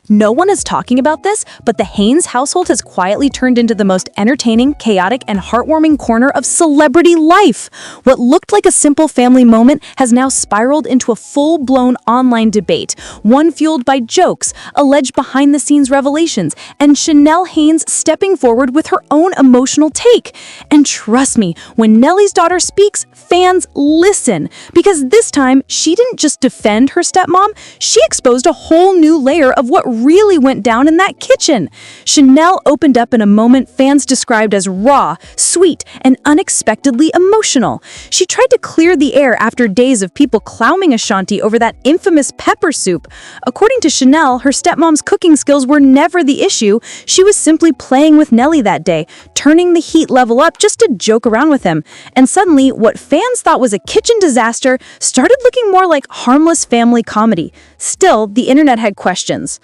No one is talking about this, but the Haynes household has quietly turned into the most entertaining, chaotic, and heartwarming corner of celebrity life. What looked like a simple family moment has now spiraled into a full-blown online debate, one fueled by jokes, alleged behind-the-scenes revelations, and Chanel Haynes stepping forward with her own emotional take. And trust me, when Nelly's daughter speaks, fans listen. Because this time, she didn't just defend her stepmom, she exposed a whole new layer of what really went down in that kitchen. Chanel opened up in a moment fans described as raw, sweet, and unexpectedly emotional. She tried to clear the air after days of people clowning Ashanti over that infamous pepper soup. According to Chanel, her stepmom's cooking skills were never the issue. She was simply playing with Nelly that day, turning the heat level up just to joke around with him. And suddenly, what fans thought was a kitchen disaster started looking more like harmless family comedy. Still, the internet had questions.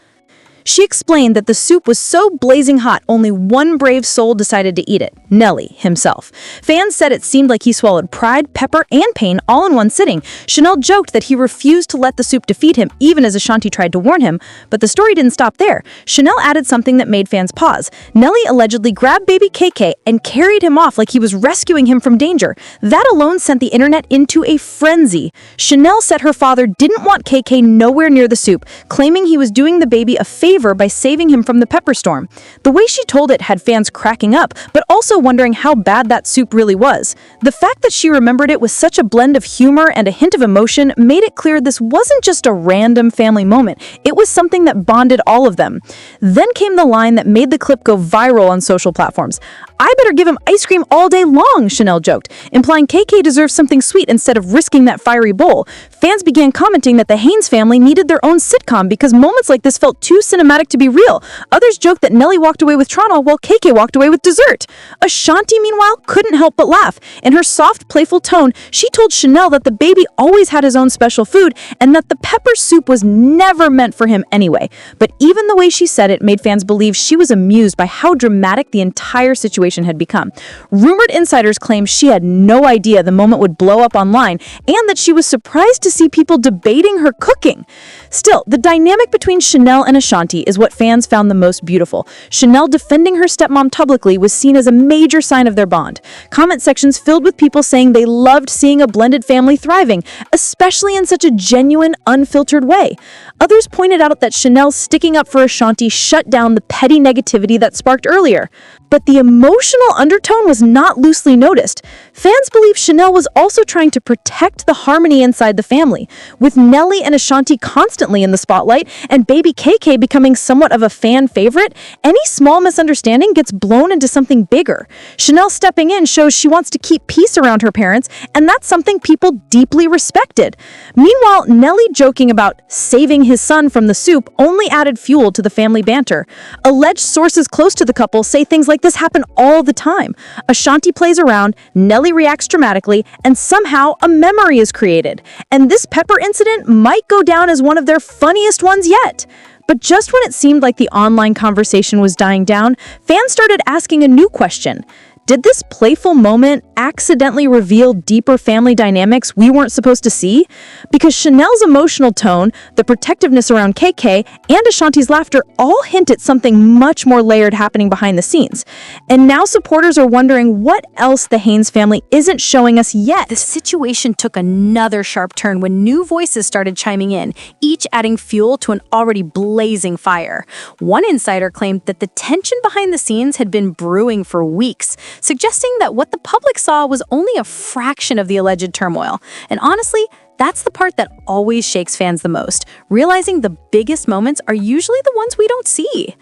She explained that the soup was so blazing hot, only one brave soul decided to eat it, Nelly himself. Fans said it seemed like he swallowed pride, pepper, and pain all in one sitting. Chanel joked that he refused to let the soup defeat him, even as Ashanti tried to warn him. But the story didn't stop there. Chanel added something that made fans pause. Nelly allegedly grabbed baby KK and carried him off like he was rescuing him from danger. That alone sent the internet into a frenzy. Chanel said her father didn't want KK nowhere near the soup, claiming he was doing the baby a favor by saving him from the pepper storm. The way she told it had fans cracking up, but also wondering how bad that soup really was. The fact that she remembered it with such a blend of humor and a hint of emotion made it clear this wasn't just a random family moment. It was something that bonded all of them. Then came the line that made the clip go viral on social platforms. "I better give him ice cream all day long," Chanel joked, implying KK deserves something sweet instead of risking that fiery bowl. Fans began commenting that the Haynes family needed their own sitcom because moments like this felt too cinematic to be real. Others joked that Nelly walked away with trauma while KK walked away with dessert. Ashanti, meanwhile, couldn't help but laugh. In her soft, playful tone, she told Chanel that the baby always had his own special food and that the pepper soup was never meant for him anyway. But even the way she said it made fans believe she was amused by how dramatic the entire situation had become. Rumored insiders claimed she had no idea the moment would blow up online and that she was surprised to see people debating her cooking. Still, the dynamic between Chanel and Ashanti is what fans found the most beautiful. Chanel defending her stepmom publicly was seen as a major sign of their bond. Comment sections filled with people saying they loved seeing a blended family thriving, especially in such a genuine, unfiltered way. Others pointed out that Chanel sticking up for Ashanti shut down the petty negativity that sparked earlier. But the emotional undertone was not loosely noticed. Fans believe Chanel was also trying to protect the harmony inside the family. With Nelly and Ashanti constantly in the spotlight and baby KK becoming somewhat of a fan favorite, any small misunderstanding gets blown into something bigger. Chanel stepping in shows she wants to keep peace around her parents, and that's something people deeply respected. Meanwhile, Nelly joking about saving his son from the soup only added fuel to the family banter. Alleged sources close to the couple say things like this happen all the time. Ashanti plays around, Nelly reacts dramatically, and somehow a memory is created. And this pepper incident might go down as one of their funniest ones yet. But just when it seemed like the online conversation was dying down, fans started asking a new question. Did this playful moment accidentally reveal deeper family dynamics we weren't supposed to see? Because Chanel's emotional tone, the protectiveness around KK, and Ashanti's laughter all hint at something much more layered happening behind the scenes. And now supporters are wondering what else the Haynes family isn't showing us yet. The situation took another sharp turn when new voices started chiming in, each adding fuel to an already blazing fire. One insider claimed that the tension behind the scenes had been brewing for weeks, suggesting that what the public saw was only a fraction of the alleged turmoil. And honestly, that's the part that always shakes fans the most, realizing the biggest moments are usually the ones we don't see.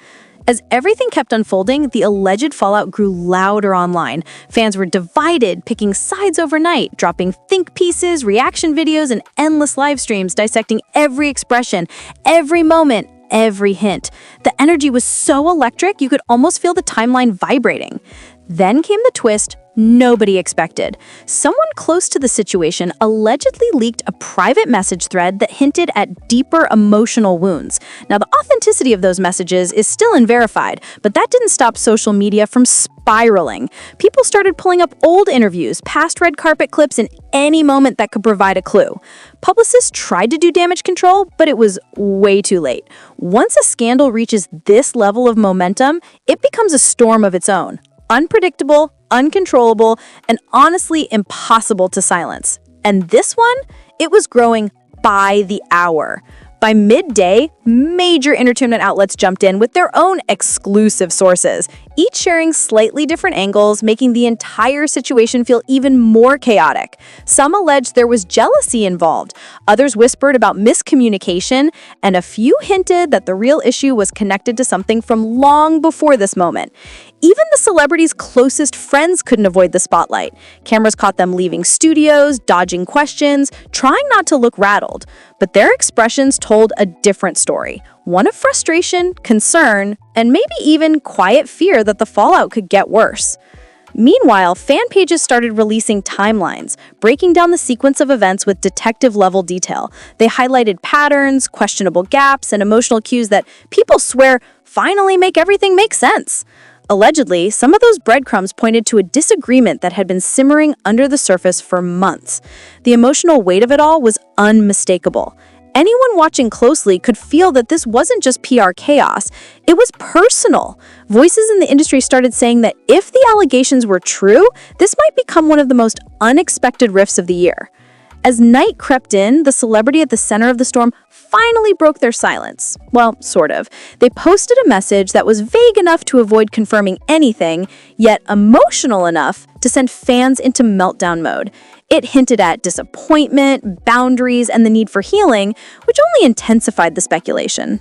As everything kept unfolding, the alleged fallout grew louder online. Fans were divided, picking sides overnight, dropping think pieces, reaction videos, and endless live streams dissecting every expression, every moment, every hint. The energy was so electric, you could almost feel the timeline vibrating. Then came the twist nobody expected. Someone close to the situation allegedly leaked a private message thread that hinted at deeper emotional wounds. Now, the authenticity of those messages is still unverified, but that didn't stop social media from spiraling. People started pulling up old interviews, past red carpet clips, and any moment that could provide a clue. Publicists tried to do damage control, but it was way too late. Once a scandal reaches this level of momentum, it becomes a storm of its own. Unpredictable, uncontrollable, and honestly impossible to silence. And this one, it was growing by the hour. By midday, major entertainment outlets jumped in with their own exclusive sources, each sharing slightly different angles, making the entire situation feel even more chaotic. Some alleged there was jealousy involved, others whispered about miscommunication, and a few hinted that the real issue was connected to something from long before this moment. Even the celebrities' closest friends couldn't avoid the spotlight. Cameras caught them leaving studios, dodging questions, trying not to look rattled. But their expressions told a different story, one of frustration, concern, and maybe even quiet fear that the fallout could get worse. Meanwhile, fan pages started releasing timelines, breaking down the sequence of events with detective-level detail. They highlighted patterns, questionable gaps, and emotional cues that people swear finally make everything make sense. Allegedly, some of those breadcrumbs pointed to a disagreement that had been simmering under the surface for months. The emotional weight of it all was unmistakable. Anyone watching closely could feel that this wasn't just PR chaos, it was personal. Voices in the industry started saying that if the allegations were true, this might become one of the most unexpected rifts of the year. As night crept in, the celebrity at the center of the storm finally broke their silence. Well, sort of. They posted a message that was vague enough to avoid confirming anything, yet emotional enough to send fans into meltdown mode. It hinted at disappointment, boundaries, and the need for healing, which only intensified the speculation.